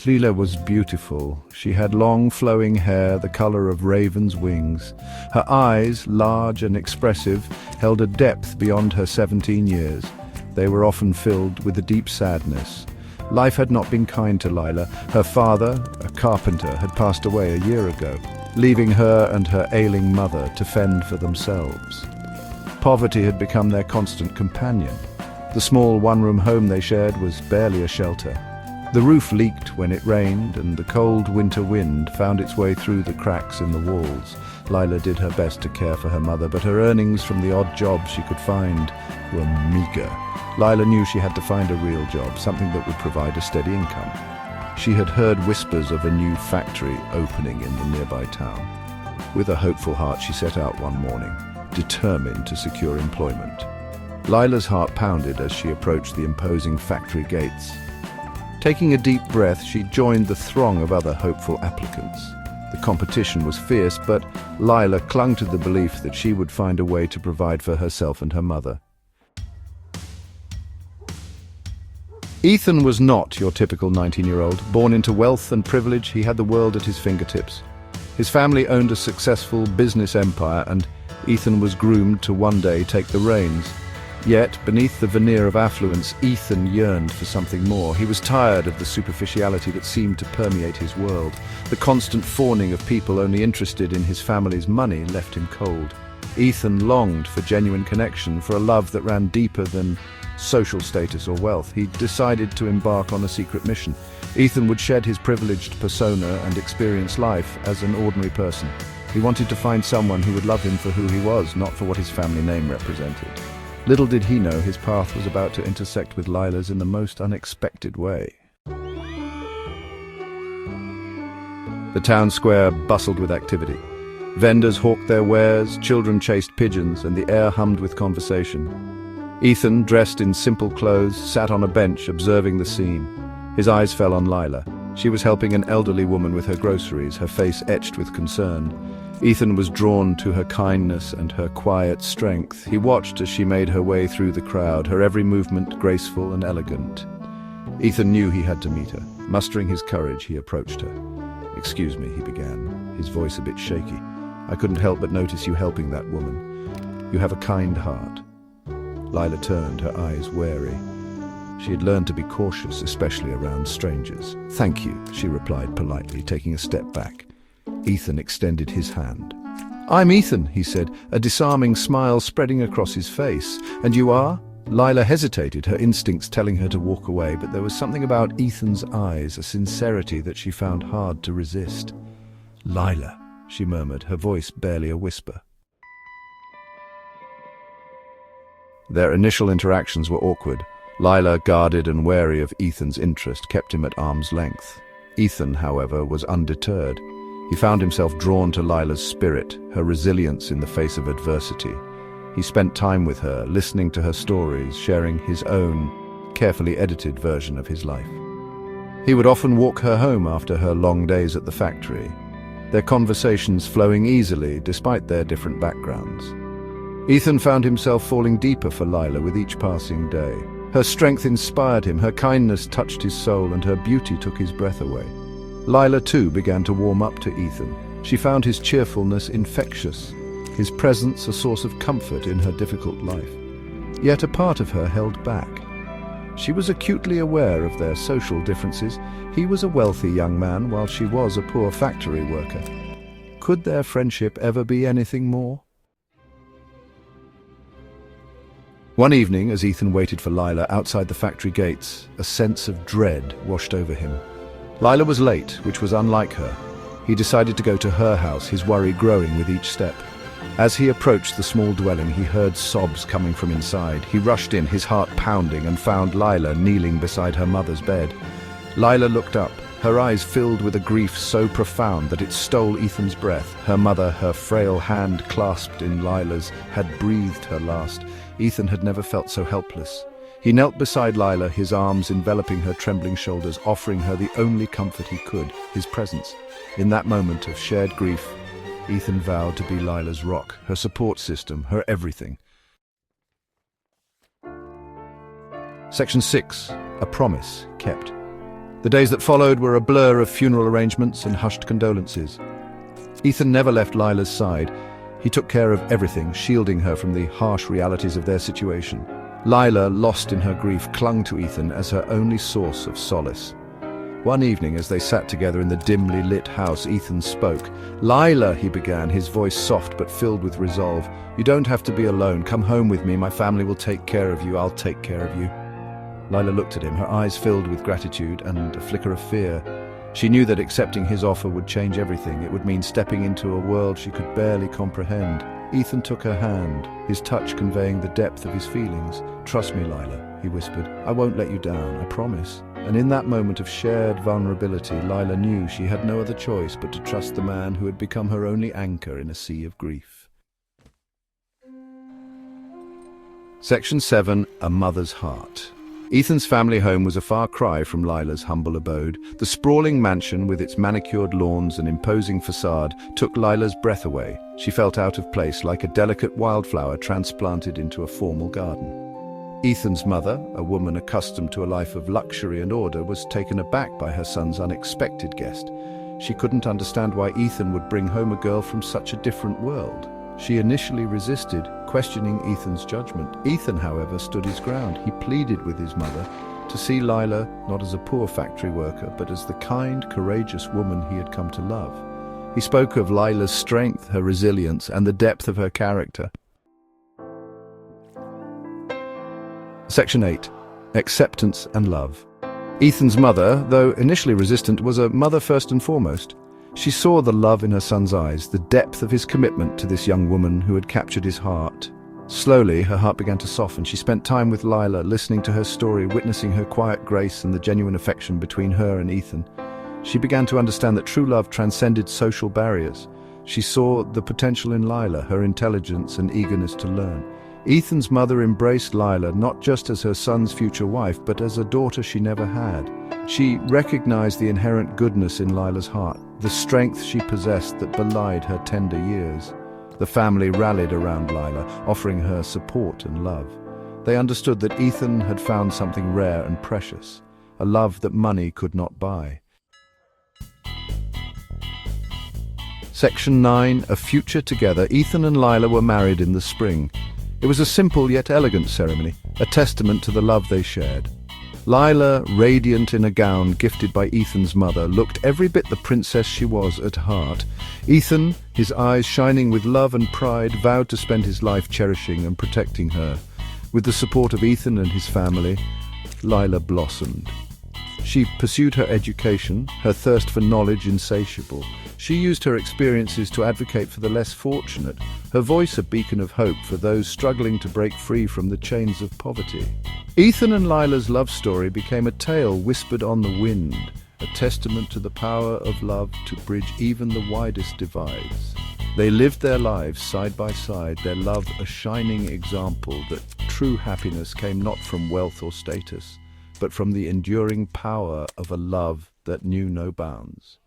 Lila was beautiful. She had long flowing hair the color of ravens' wings. Her eyes, large and expressive, held a depth beyond her 17 years. They were often filled with a deep sadness. Life had not been kind to Lila. Her father, a carpenter, had passed away a year ago, leaving her and her ailing mother to fend for themselves. Poverty had become their constant companion. The small one-room home they shared was barely a shelter. The roof leaked when it rained, and the cold winter wind found its way through the cracks in the walls. Lila did her best to care for her mother, but her earnings from the odd jobs she could find were meager. Lila knew she had to find a real job, something that would provide a steady income. She had heard whispers of a new factory opening in the nearby town. With a hopeful heart, she set out one morning, determined to secure employment. Lila's heart pounded as she approached the imposing factory gates. Taking a deep breath, she joined the throng of other hopeful applicants. The competition was fierce, but Lila clung to the belief that she would find a way to provide for herself and her mother. Ethan was not your typical 19-year-old. Born into wealth and privilege, he had the world at his fingertips. His family owned a successful business empire, and Ethan was groomed to one day take the reins. Yet, beneath the veneer of affluence, Ethan yearned for something more. He was tired of the superficiality that seemed to permeate his world. The constant fawning of people only interested in his family's money left him cold. Ethan longed for genuine connection, for a love that ran deeper than social status or wealth. He decided to embark on a secret mission. Ethan would shed his privileged persona and experience life as an ordinary person. He wanted to find someone who would love him for who he was, not for what his family name represented. Little did he know his path was about to intersect with Lila's in the most unexpected way. The town square bustled with activity. Vendors hawked their wares, children chased pigeons, and the air hummed with conversation. Ethan, dressed in simple clothes, sat on a bench observing the scene. His eyes fell on Lila. She was helping an elderly woman with her groceries, her face etched with concern. Ethan was drawn to her kindness and her quiet strength. He watched as she made her way through the crowd, her every movement graceful and elegant. Ethan knew he had to meet her. Mustering his courage, he approached her. "Excuse me," he began, his voice a bit shaky. "I couldn't help but notice you helping that woman. You have a kind heart." Lila turned, her eyes wary. She had learned to be cautious, especially around strangers. "Thank you," she replied politely, taking a step back. Ethan extended his hand. "I'm Ethan," he said, a disarming smile spreading across his face. "And you are?" Lila hesitated, her instincts telling her to walk away, but there was something about Ethan's eyes, a sincerity that she found hard to resist. "Lila," she murmured, her voice barely a whisper. Their initial interactions were awkward. Lila, guarded and wary of Ethan's interest, kept him at arm's length. Ethan, however, was undeterred. He found himself drawn to Lila's spirit, her resilience in the face of adversity. He spent time with her, listening to her stories, sharing his own, carefully edited version of his life. He would often walk her home after her long days at the factory, their conversations flowing easily despite their different backgrounds. Ethan found himself falling deeper for Lila with each passing day. Her strength inspired him, her kindness touched his soul, and her beauty took his breath away. Lila, too, began to warm up to Ethan. She found his cheerfulness infectious, his presence a source of comfort in her difficult life. Yet a part of her held back. She was acutely aware of their social differences. He was a wealthy young man, while she was a poor factory worker. Could their friendship ever be anything more? One evening, as Ethan waited for Lila outside the factory gates, a sense of dread washed over him. Lila was late, which was unlike her. He decided to go to her house, his worry growing with each step. As he approached the small dwelling, he heard sobs coming from inside. He rushed in, his heart pounding, and found Lila kneeling beside her mother's bed. Lila looked up, her eyes filled with a grief so profound that it stole Ethan's breath. Her mother, her frail hand clasped in Lila's, had breathed her last. Ethan had never felt so helpless. He knelt beside Lila, his arms enveloping her trembling shoulders, offering her the only comfort he could, his presence. In that moment of shared grief, Ethan vowed to be Lila's rock, her support system, her everything. Section 6. A Promise Kept. The days that followed were a blur of funeral arrangements and hushed condolences. Ethan never left Lila's side. He took care of everything, shielding her from the harsh realities of their situation. Lila, lost in her grief, clung to Ethan as her only source of solace. One evening, as they sat together in the dimly lit house, Ethan spoke. "Lila," he began, his voice soft but filled with resolve. "You don't have to be alone. Come home with me. My family will take care of you. I'll take care of you." Lila looked at him, her eyes filled with gratitude and a flicker of fear. She knew that accepting his offer would change everything. It would mean stepping into a world she could barely comprehend. Ethan took her hand, his touch conveying the depth of his feelings. "Trust me, Lila," he whispered. "I won't let you down, I promise." And in that moment of shared vulnerability, Lila knew she had no other choice but to trust the man who had become her only anchor in a sea of grief. Section 7. A Mother's Heart. Ethan's family home was a far cry from Lila's humble abode. The sprawling mansion, with its manicured lawns and imposing facade, took Lila's breath away. She felt out of place, like a delicate wildflower transplanted into a formal garden. Ethan's mother, a woman accustomed to a life of luxury and order, was taken aback by her son's unexpected guest. She couldn't understand why Ethan would bring home a girl from such a different world. She initially resisted, questioning Ethan's judgment. Ethan, however, stood his ground. He pleaded with his mother to see Lila not as a poor factory worker, but as the kind, courageous woman he had come to love. He spoke of Lila's strength, her resilience, and the depth of her character. Section 8. Acceptance and Love. Ethan's mother, though initially resistant, was a mother first and foremost. She saw the love in her son's eyes, the depth of his commitment to this young woman who had captured his heart. Slowly, her heart began to soften. She spent time with Lila, listening to her story, witnessing her quiet grace and the genuine affection between her and Ethan. She began to understand that true love transcended social barriers. She saw the potential in Lila, her intelligence and eagerness to learn. Ethan's mother embraced Lila not just as her son's future wife, but as a daughter she never had. She recognized the inherent goodness in Lila's heart, the strength she possessed that belied her tender years. The family rallied around Lila, offering her support and love. They understood that Ethan had found something rare and precious, a love that money could not buy. Section 9. A Future Together. Ethan and Lila were married in the spring. It was a simple yet elegant ceremony, a testament to the love they shared. Lila, radiant in a gown gifted by Ethan's mother, looked every bit the princess she was at heart. Ethan, his eyes shining with love and pride, vowed to spend his life cherishing and protecting her. With the support of Ethan and his family, Lila blossomed. She pursued her education, her thirst for knowledge insatiable. She used her experiences to advocate for the less fortunate, her voice a beacon of hope for those struggling to break free from the chains of poverty. Ethan and Lila's love story became a tale whispered on the wind, a testament to the power of love to bridge even the widest divides. They lived their lives side by side, their love a shining example that true happiness came not from wealth or status, but from the enduring power of a love that knew no bounds.